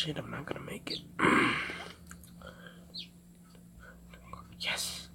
Shit, I'm not gonna make it. Yes.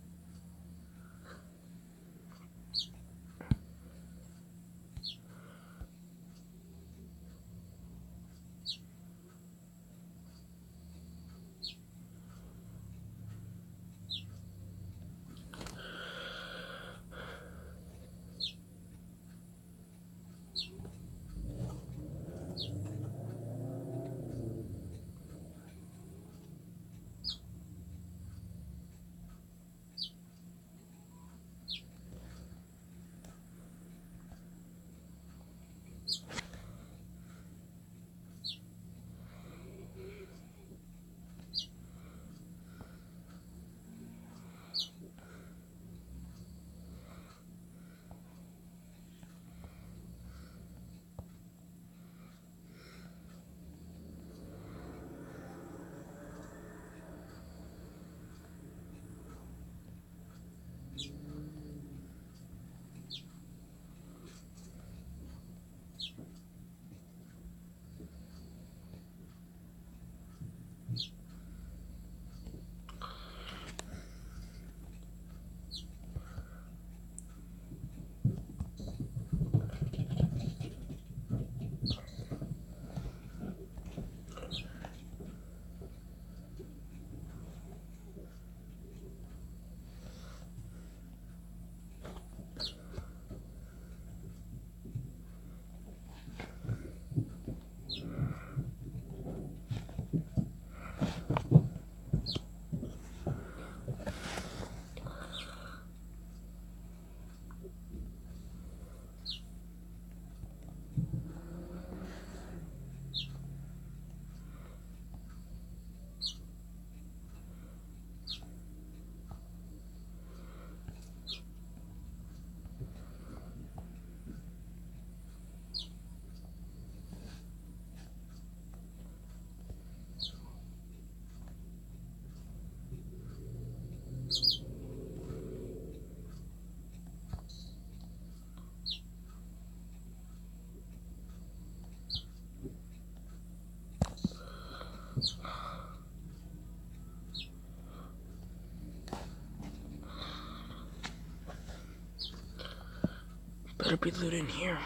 Better be loot in here.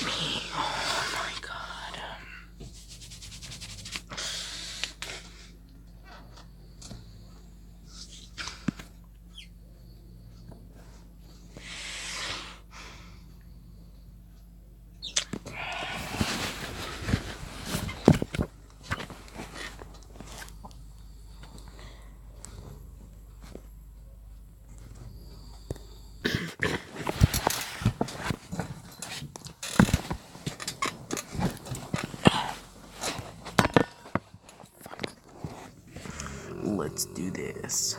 me. Oh my god. Let's do this.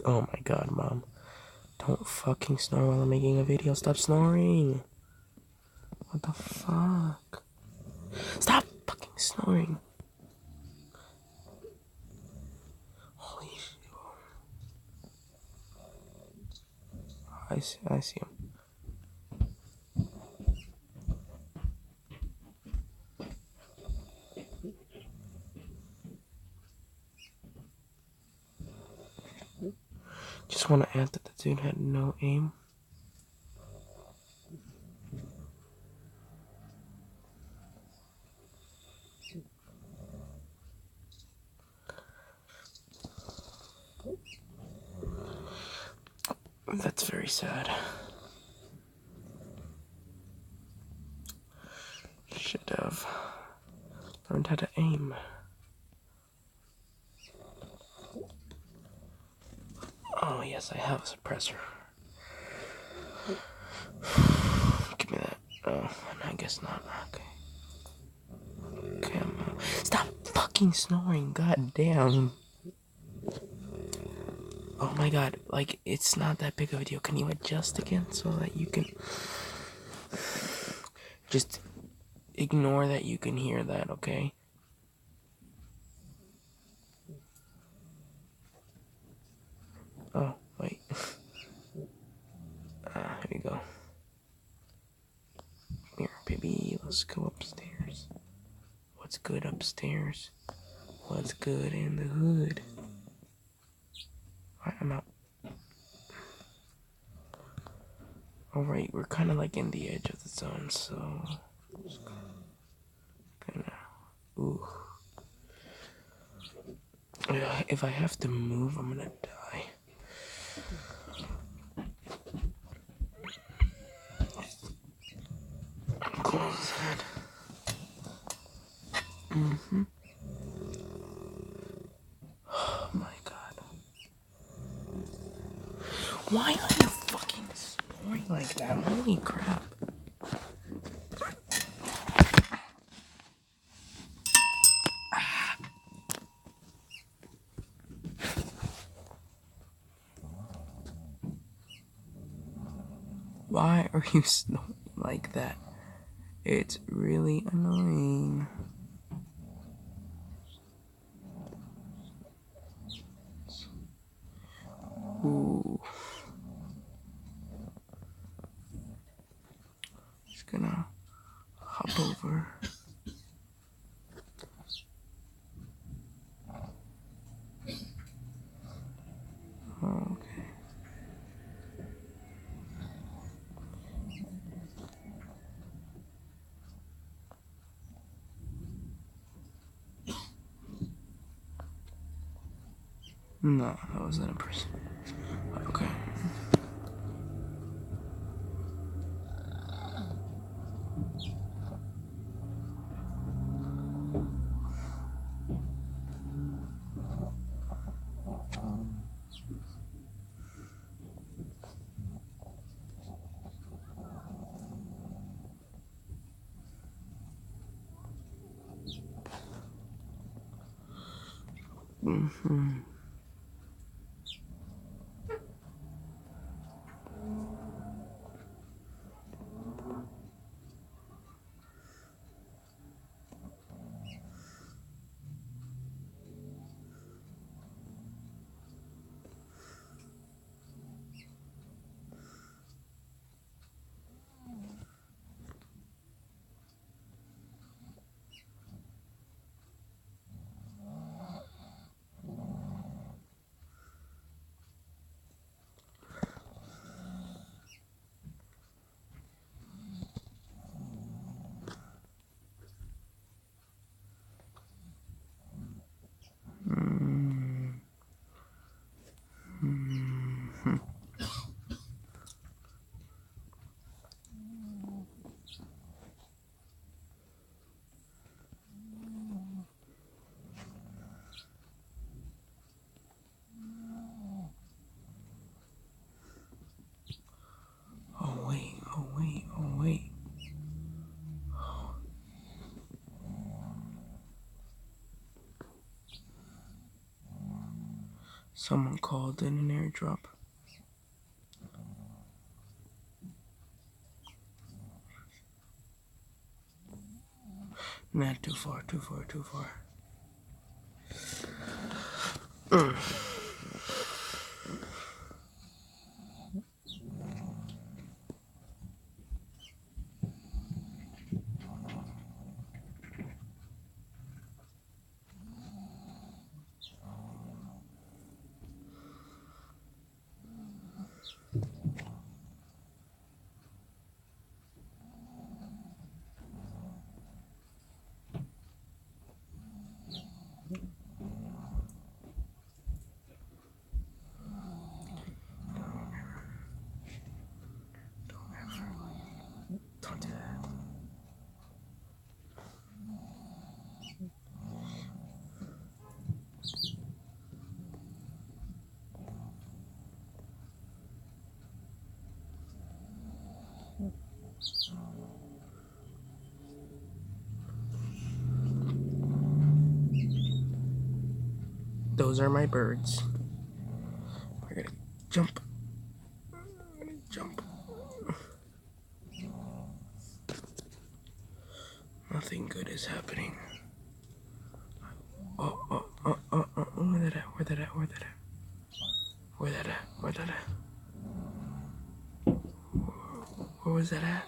Oh my god, Mom. Don't fucking snore while I'm making a video. Stop snoring. What the fuck? Stop fucking snoring. Holy shit. I see him. Just want to add that the dude had no aim. That's very sad. Should have learned how to aim. Oh, yes, I have a suppressor. Give me that. Oh, I guess not. Okay. Okay, stop fucking snoring. God damn. Oh my god, like, it's not that big of a deal. Can you adjust again so that you can just ignore that you can hear that, okay? Oh, wait. Here we go. Here, baby, let's go upstairs. What's good upstairs? What's good in the hood? Alright, I'm out. Alright, we're kind of like in the edge of the zone, so... Ooh. If I have to move, I'm gonna die. Close that. Oh my god. Why are you fucking snoring like that? Holy crap. Why are you snoring like that? It's really annoying. Ooh. Just gonna hop over. Okay. No, that wasn't a person. Okay. Oh wait, oh wait, oh wait. Someone called in an airdrop. Not too far, too far, too far. Those are my birds. We're gonna jump. Jump. Nothing good is happening. Oh. Where that at? Where that at? Where that at? Where that at? Where that at? Where was that at?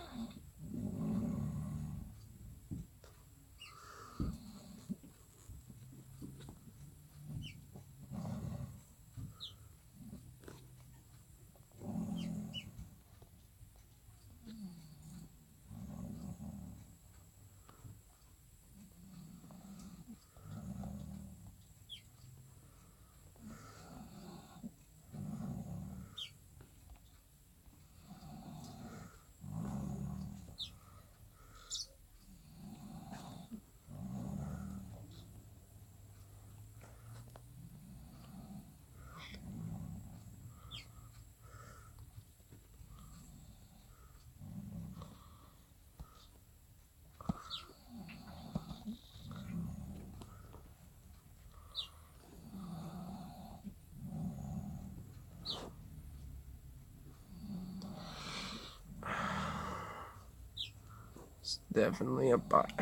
It's definitely a bot.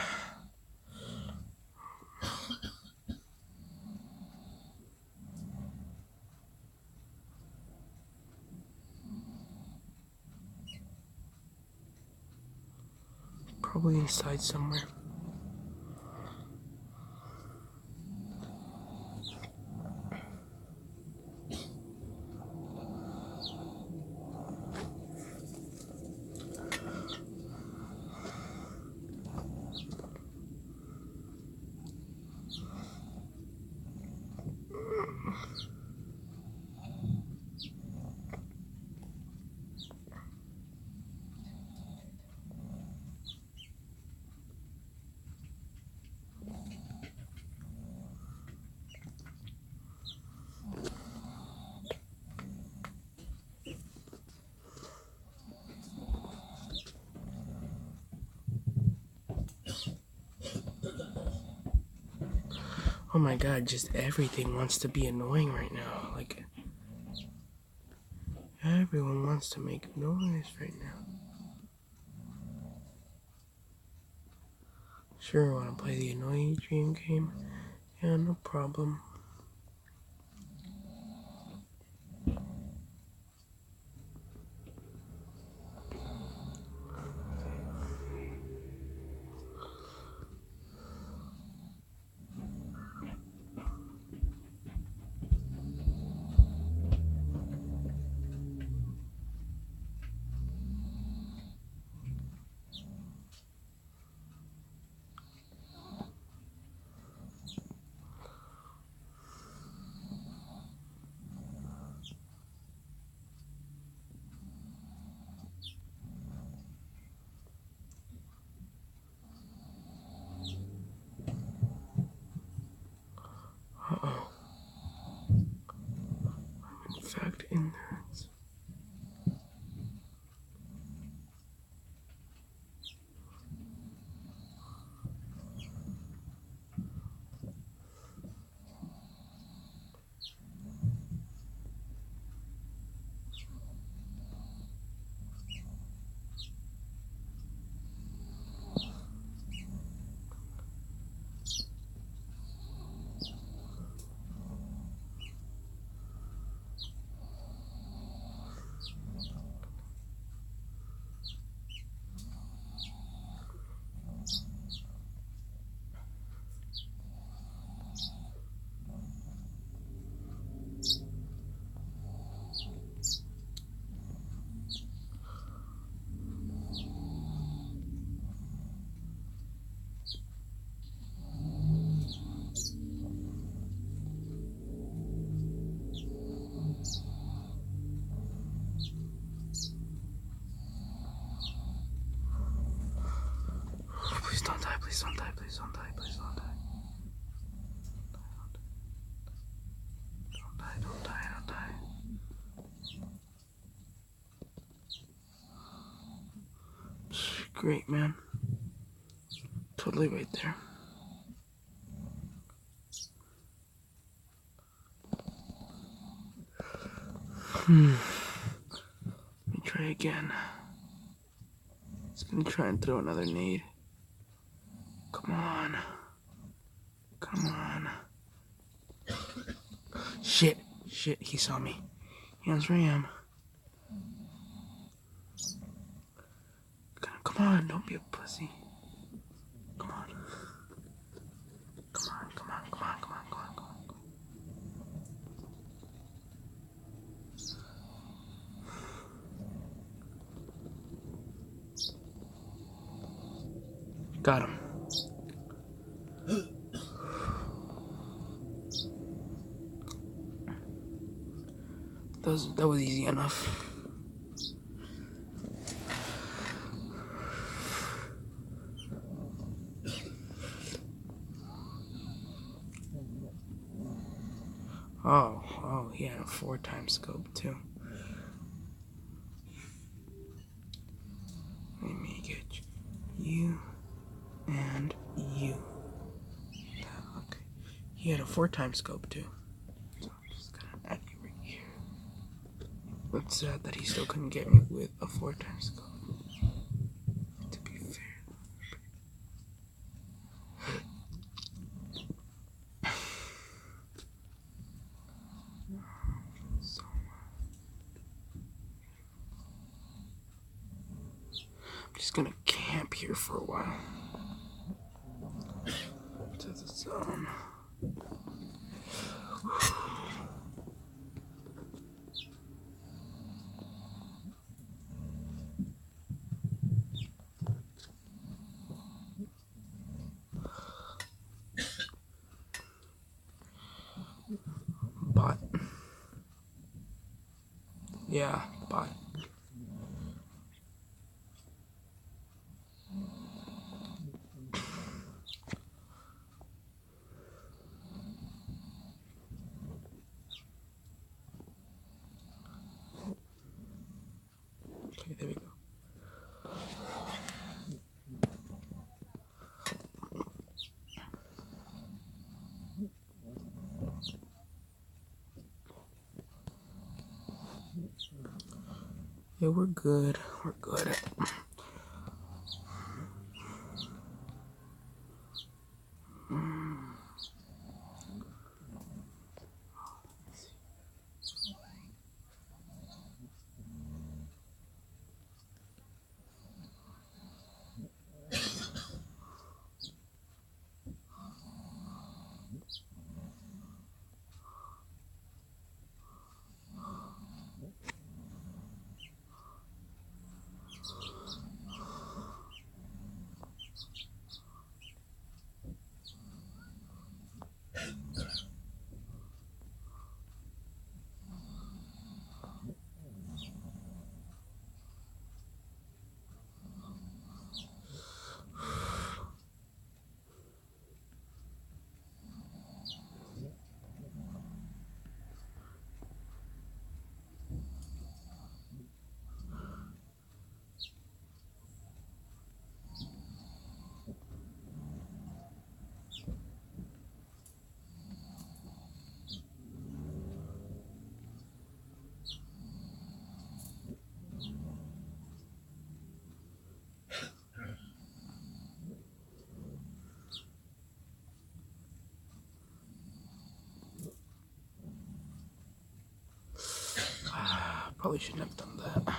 Probably inside somewhere. Oh my god, just everything wants to be annoying right now. Like, everyone wants to make noise right now. Sure, want to play the annoying dream game? Yeah, no problem. Uh-oh. I'm in fact in there. Please don't die, please don't die, please don't die, please don't die. Don't die, don't die, don't die. Great, man. Totally right there. Let me try again. He's gonna try and throw another nade. Come on. Come on. Shit. Shit, he saw me. Hands Ram. Come on, don't be a pussy. Come on. Come on, come on, come on, come on, come on, come on. Got him. That was easy enough. Oh, he had a 4x scope too. Let me get you and you. Okay. He had a 4x scope too. So I'm just gonna add you right here. It's sad that he still couldn't get me with a 4x scope. To be fair. So I'm just gonna camp here for a while. To the zone. Bot. Yeah, bot. Okay, there we go. Yeah, we're good. We're good. Probably shouldn't have done that.